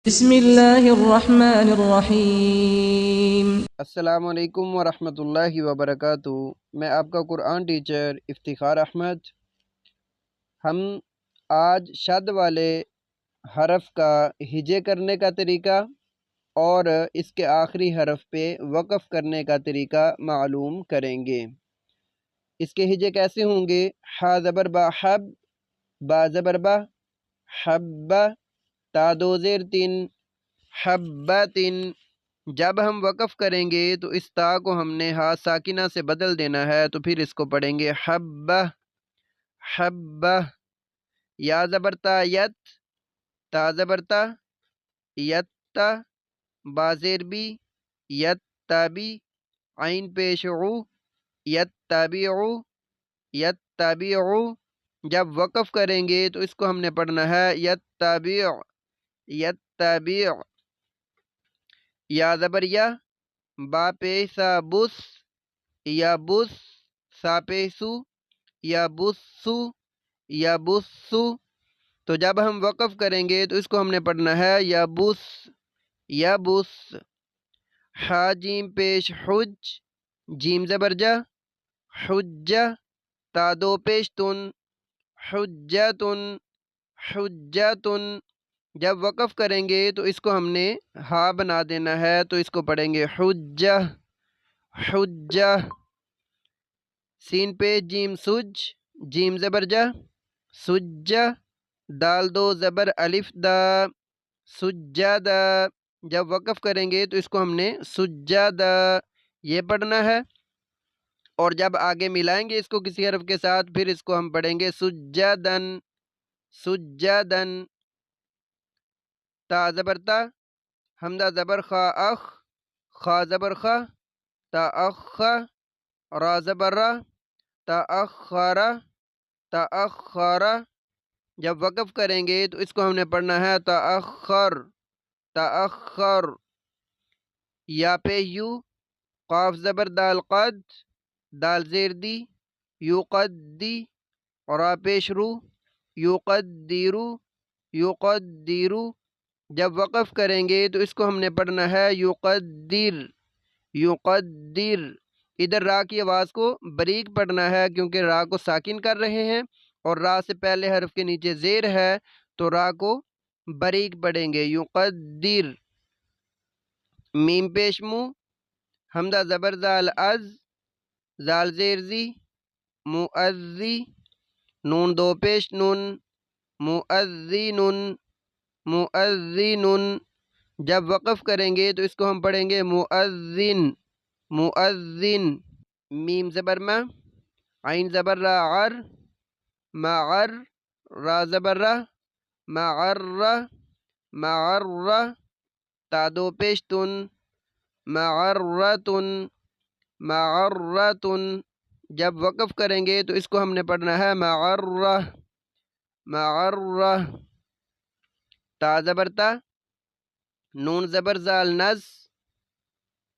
بسم اللہ الرحمن الرحیم۔ السلام علیکم ورحمۃ اللہ وبرکاتہ۔ میں آپ کا قرآن ٹیچر افتخار احمد۔ ہم آج شد والے حرف کا ہجے کرنے کا طریقہ اور اس کے آخری حرف پہ وقف کرنے کا طریقہ معلوم کریں گے۔ اس کے ہجے کیسے ہوں گے؟ ح زبر با حب، با زبر با، حب، تا دو زیر تین، حبتن۔ جب ہم وقف کریں گے تو اس تا کو ہم نے ہا ساکنہ سے بدل دینا ہے، تو پھر اس کو پڑھیں گے حبہ، حبہ۔ یا زبر تا یت، تا زبر تا، یتا، با زیر بی، یتابی، عین پیش عو، یتابعو، یتابعو۔ جب وقف کریں گے تو اس کو ہم نے پڑھنا ہے یتابع، یتابع۔ یا زبر یا، با پیسا بس، یا بس، سا پیسو، یا بسو، یا بسو۔ تو جب ہم وقف کریں گے تو اس کو ہم نے پڑھنا ہے یا بس، یا بس۔ حا جیم پیش حج، جیم زبر جا، حجہ، تا دو پیش تن، حجتن، حجتن۔ جب وقف کریں گے تو اس کو ہم نے ہا بنا دینا ہے، تو اس کو پڑھیں گے حجہ، حجہ۔ سین پہ جیم سج، جیم زبر جا، سجہ، دال دو زبر الف دا، سجادہ۔ جب وقف کریں گے تو اس کو ہم نے سجادہ یہ پڑھنا ہے، اور جب آگے ملائیں گے اس کو کسی حرف کے ساتھ پھر اس کو ہم پڑھیں گے سجادن، سجادن۔ تا زبر تا، حمزہ زبر خا اخ، خا زبر خا، تا اخ، را زبر را، تا اخر، تا اخر۔ جب وقف کریں گے تو اس کو ہم نے پڑھنا ہے تا اخر، تا اخر۔ یا پہ یو، قاف زبر دال قد، دال زیر دی، یو قد دی، را پیش رو، یو قد دیرو، یو قد دیرو۔ جب وقف کریں گے تو اس کو ہم نے پڑھنا ہے یقدر، یقدر۔ ادھر را کی آواز کو باریک پڑھنا ہے کیونکہ را کو ساکن کر رہے ہیں، اور را سے پہلے حرف کے نیچے زیر ہے، تو را کو باریک پڑھیں گے یقدر۔ میم پیش مو، حمزہ زبر زال از، زال زیر زی، مؤذی، نون دو پیش نون، مؤذنن، مؤذنن۔ جب وقف کریں گے تو اس کو ہم پڑھیں گے مؤذن، مؤذن۔ میم زبر ما، عین زبر را عر، معر، را زبر را، معر، معر۔ تا دو پیش تن، معرتن، معرتن۔ جب وقف کریں گے تو اس کو ہم نے پڑھنا ہے معرہ، معرہ۔ تا زبر تا، نون زبر زال نز،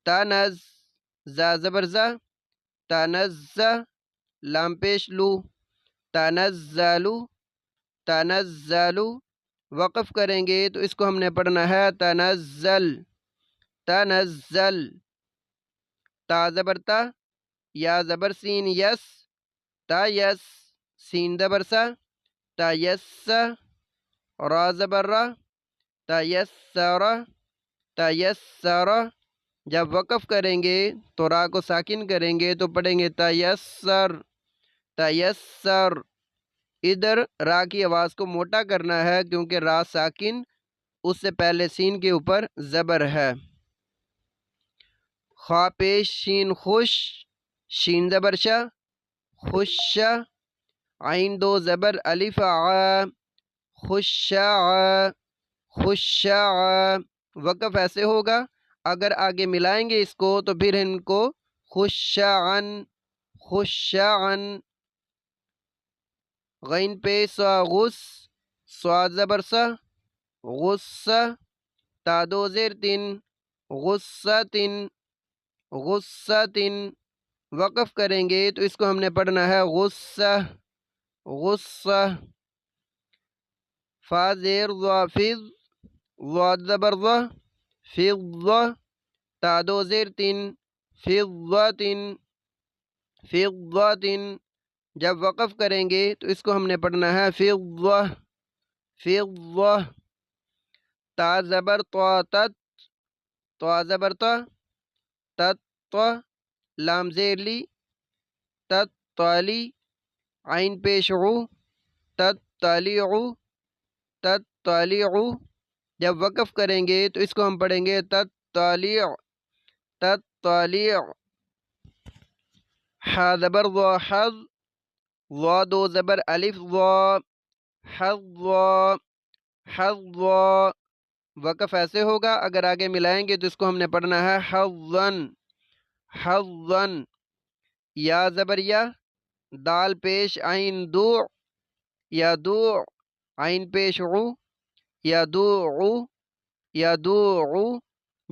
تنز، زا زبر زا، تنزہ، لام پیش لو، تنزلو، تنزلو۔ وقف کریں گے تو اس کو ہم نے پڑھنا ہے تنزل، تنزل۔ تا زبر تا، یا زبر سین یس، تا یس، سین زبر سا، تا یس، را زبر را، تیسر، تیسر۔ جب وقف کریں گے تو را کو ساکن کریں گے تو پڑھیں گے تیسر، تیسر۔ ادھر را کی آواز کو موٹا کرنا ہے کیونکہ را ساکن اس سے پہلے سین کے اوپر زبر ہے۔ خا پیش شین خوش، شین زبر شا، خوشا، عین دو زبر الف ع، خشع، خشع۔ وقف ایسے ہوگا، اگر آگے ملائیں گے اس کو تو پھر ان کو خشعن، خشعن۔ غین پہ سا غس، سواد زبر سا، غصہ، تا دو زیر تین، غصتن، غصتن۔ وقف کریں گے تو اس کو ہم نے پڑھنا ہے غصہ، غصہ۔ فا زیر ضا فض، ضاد زبر ض، فض، تا دو زیر تین، فضۃ، فضۃ۔ جب وقف کریں گے تو اس کو ہم نے پڑھنا ہے فضہ، فضہ۔ تا زبر طا تت، طا زبر طا، تت طا، لام زیر لی، تت تالی، عین پیش عو، تت تالیع، تت تالیع۔ جب وقف کریں گے تو اس کو ہم پڑھیں گے تت تالیع، تت تالیع۔ حا زبر ضا حظ، ضا دو زبر الف ضا، حظا، حظا۔ وقف ایسے ہوگا، اگر آگے ملائیں گے تو اس کو ہم نے پڑھنا ہے حظاً، حظاً۔ یا زبر یا، دال پیش عین دو، یا دو، عین پیش عو، یا دو عو، یا دو عو۔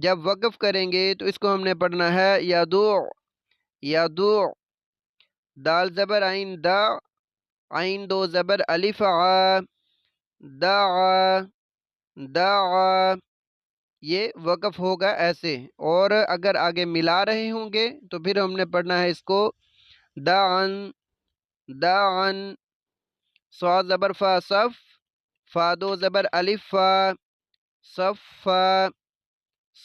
جب وقف کریں گے تو اس کو ہم نے پڑھنا ہے یا دو، یا دو۔ دال زبر عین دا، عین دو زبر الف عا، دعا، دعا۔ یہ وقف ہوگا ایسے، اور اگر آگے ملا رہے ہوں گے تو پھر ہم نے پڑھنا ہے اس کو دعن، دعن۔ صاد زبر فا صف، فا دو زبر الف فا، صفا،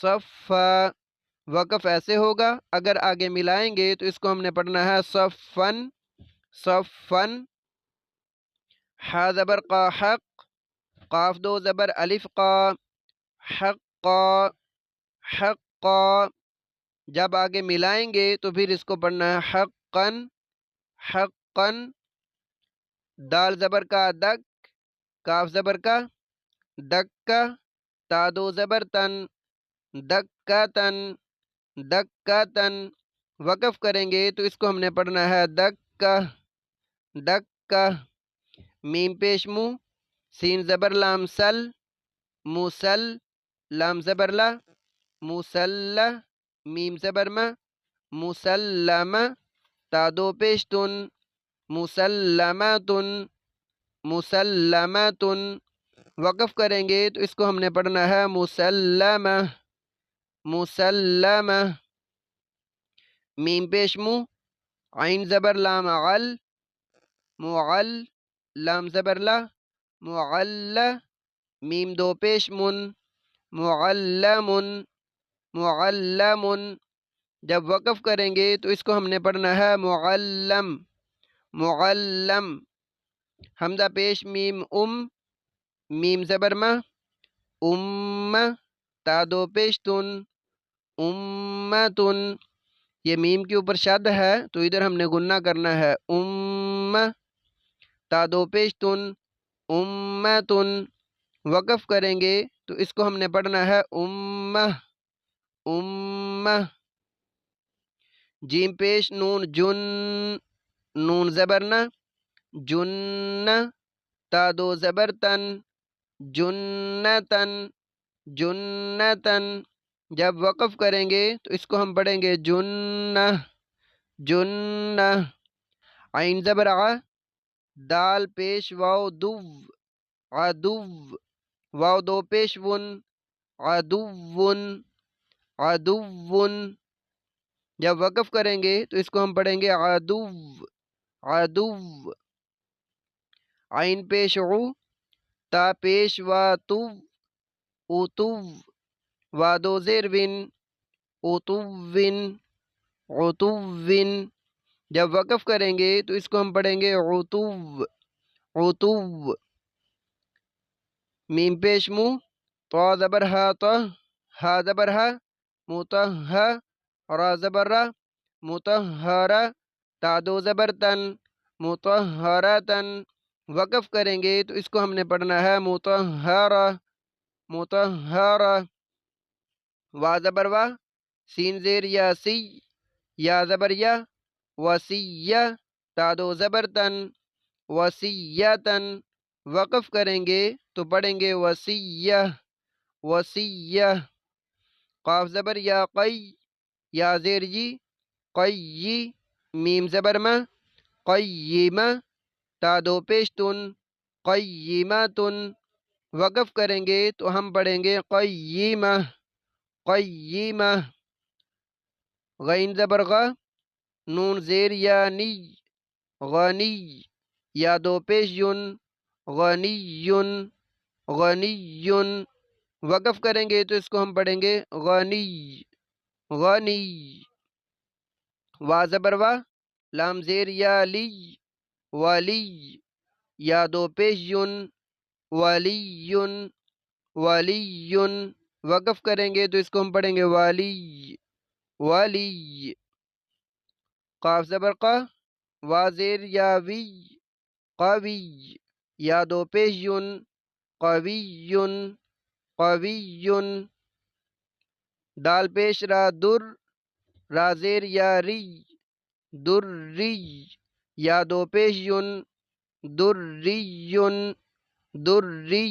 صفا۔ وقف ایسے ہوگا، اگر آگے ملائیں گے تو اس کو ہم نے پڑھنا ہے صفن، صفن۔ حا زبر قا حق، قاف دو زبر الف قا، حقا، حقا۔ جب آگے ملائیں گے تو پھر اس کو پڑھنا ہے حقاً، حقاً۔ دال زبر کا دک، کاف زبر کا دکا، تا دو زبر تن، دکاتن، دکاتن۔ وقف کریں گے تو اس کو ہم نے پڑھنا ہے دکا، دکا۔ میم پیش مو، سین زبر لام سل، مسل، لام زبر لا، مسلح، میم زبر ما، مسلمہ، تا دو پیش تن، مسلمتن، مسلمتن۔ وقف کریں گے تو اس کو ہم نے پڑھنا ہے مسلمہ، مسلمہ۔ میم پیش مو، عین زبر لام عل، معل، لام زبر لا، معلہ، میم دو پیش من، معلم، معلم۔ جب وقف کریں گے تو اس کو ہم نے پڑھنا ہے معلم، معلم۔ حمزہ پیش میم میم زبر ما، تا دو پیش تن، امتن۔ یہ میم کے اوپر شد ہے تو ادھر ہم نے گنہ کرنا ہے تا دو پیش تن، امتن۔ وقف کریں گے تو اس کو ہم نے پڑھنا ہے امہ، امہ۔ جیم پیش نون جن، نون زبر نہ، جن، تا دو زبر تن، جنتن، جنتن۔ جب وقف کریں گے تو اس کو ہم پڑھیں گے جنہ، جنہ۔ عین زبر ع، دال پیش واو دو، عدو، واو دو پیش ون، عدون، عدون۔ جب وقف کریں گے تو اس کو ہم پڑھیں گے عدو، عدو۔ عین پیش عو، تا پیش واتو، اتو، وا دو زیر ون، اتوون، عتوون۔ جب وقف کریں گے تو اس کو ہم پڑھیں گے عتو، عتو۔ میم پیش مو، طا زبر ہا طا، ہا زبر ہا، مطہا، را زبر را، مطہرا، تا دو زبر تن، مطہرتن۔ وقف کریں گے تو اس کو ہم نے پڑھنا ہے مطہرہ، مطہرہ۔ وا زبر وا، سین زیر یا سی، یا زبر یا، وسیہ، تا دو زبر تن، وسیتن۔ وقف کریں گے تو پڑھیں گے وسیہ، وسیہ۔ قاف زبر یا قی، یا زیر جی، قی، میم زبر ما، قیمہ، تا دو پیش تن، قیمتن۔ وقف کریں گے تو ہم پڑھیں گے قیمہ، قیمہ، غین زبر غ، نون زیر یا نی، غنی، یا دو پیش یون، غنی، غنی، وقف کریں گے تو اس کو ہم پڑھیں گے غنی، غنی، وا زبر وا، لام زیر یا لی، ولی، یا دو پیش یون، ولی، ولی، وقف کریں گے تو اس کو ہم پڑھیں گے والی، والی، قاف زبر قا، وا زیر یا وی، قوی، یا دو پیش یون، قوی، قوی، دال پیش را در، را زیر یا ری، دری، یا دو پیش یون، دری، دری،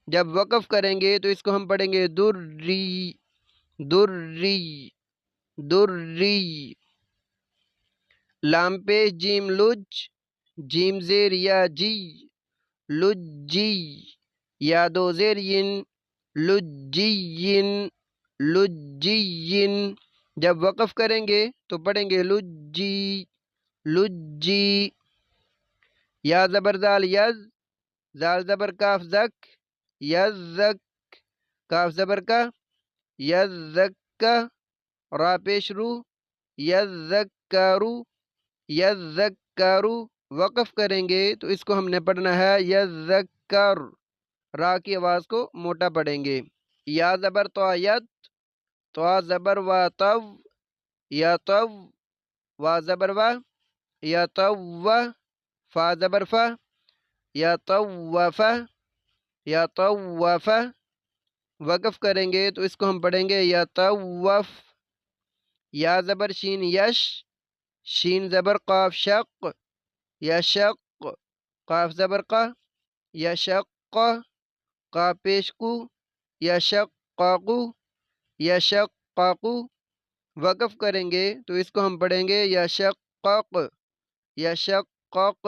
جب وقف کریں گے تو اس کو ہم پڑھیں گے دری، دری، دری، لام پیش جیم لج، جیم زیر یا جی، لجی، یا دو زیر ین، لجین، لجین، جب وقف کریں گے تو پڑھیں گے لجی، لجی، یا زبر زال یز، زال زبر کاف زک، یزک، کاف زبر کا، یزکا، را پیش رو، یزکارو، یزکارو، وقف کریں گے تو اس کو ہم نے پڑھنا ہے یزکر، را کی آواز کو موٹا پڑھیں گے، یا زبر طایت، تو زبر وا تو، یا تو، وا زبر وا، یا تو، فا زبر فا، یا تو وفا، یا تو وفا، وقف کریں گے تو اس کو ہم پڑھیں گے یا تو وف، یا زبر شین یش، شین زبر قاف شق، یا شق، قاف زبر قا، یا شق، قاف پیش کو، یا شق قاقو، یا شق قاقو، وقف کریں گے تو اس کو ہم پڑھیں گے یا شق قاق، یا شق قاق،